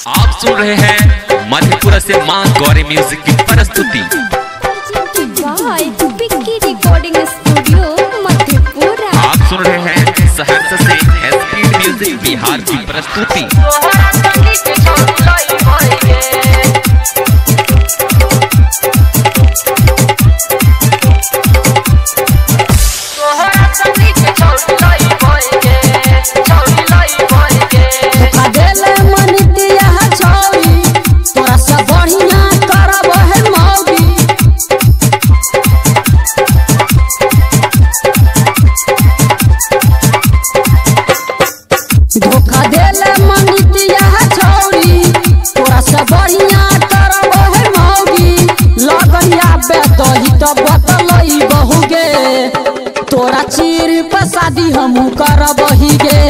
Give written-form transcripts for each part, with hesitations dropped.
आप सुन रहे हैं मधेपुरा से मां गौरी म्यूजिक की प्रस्तुति। Recording studio Madhepura. आप सुन रहे हैं सहरसा से एसपी म्यूजिक बिहार की प्रस्तुति। धोखा देले मंगितिया छौरी तोरा से बढ़िया करब है मौगी। लगनिया पे दही तो बतलई बहुगे तोरा चीर पे शादी हमहू करब ही गे।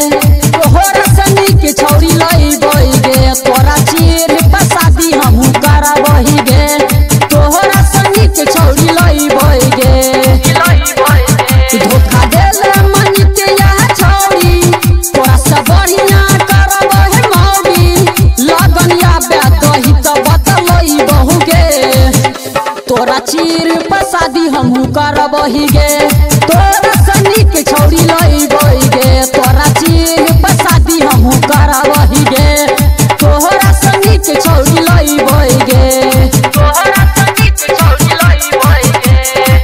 तोहरा सनी के छौरी लई बइगे तोरा चीर पे शादी हमहू करब ही गे। तोहरा सनी के छौरी लई बइगे धोखा देले मंगितिया छौरी तोरा से बढ़िया करब है मौगी। लगनिया पे दही तो बतलई बहुगे तोरा चीर पे शादी हमहू करब ही गे। तोरा सनी के छौरी लई बइगे तोरा चीर पे शादी हमहू करब ही गे। तोहरा सनी के छौरी लई बइगे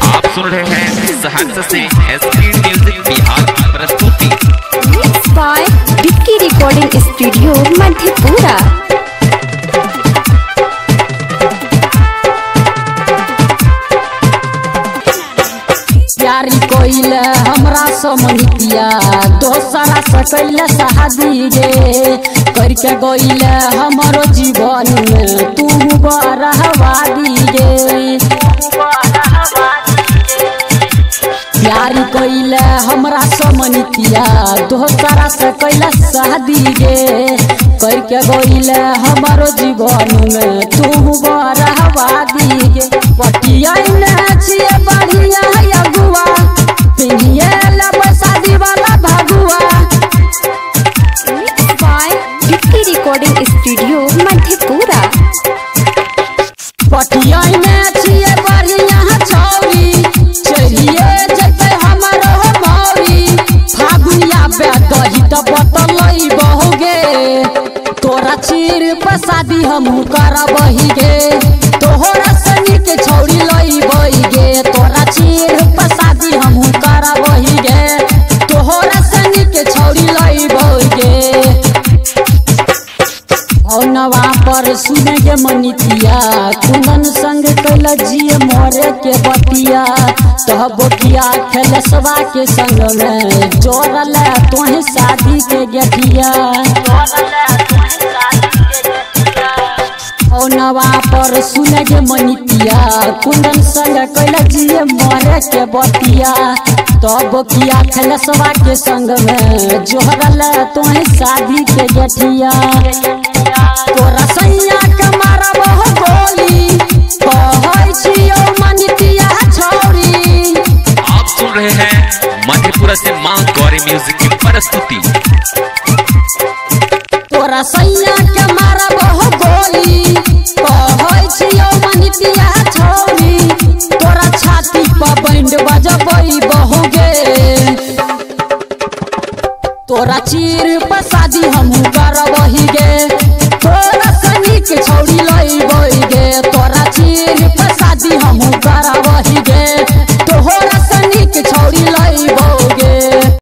आप सुन रहे हैं सहरसा से एसपी म्यूजिक बिहार की प्रस्तुति। Mix by Vicky recording studio Madhepura. प्यारी कोइले हमरा समनितिया दोसरा से कैले शादी गे। करके गइले हमरो जीवन में तू बरहवादी गे। प्यारी कोइले हमरा समनितिया दोसरा से कैले शादी गे। करके गइले हमरो जीवन में तू बरहवादी गे। पटिया ने छिए बढ़िया अगुआ पिनिए लब शादी वाला भगुआ। Mix by Vicky recording studio Madhepura. पटिया ने छिए बढ़िया छौरी चलिए जते हमरो मौरी। फागुनिया बे दही तो बतलई बहुगे तोरा चीर पे शादी हमहू करब ही गे। तोहरा सनी के छौरी लई बइगे तोरा चीर पे शादी हमहू करब ही गे। तोहरा सनी के छौरी लई बइगे औनवा पर सुने के मनितिया कुनन संग कैल जिए मोरे के बतिया। तब बोटिया खेलसवा के संग में जोड़ल तोहे शादी के गेठिया। औनवा पर सुने के मनितिया कुंदन संग कैल जिए मोरे के बतिया। तब बोटिया खेलसवा के संग में जोड़ल तोहे शादी के गेठिया। तोरा सैया के मारब गोली कहै छियौ मंगितिया छौरी। आप सुन रहे हैं मधेपुरा से मां गौरी म्यूजिक की प्रस्तुति। तोरा सैया के मारब गोली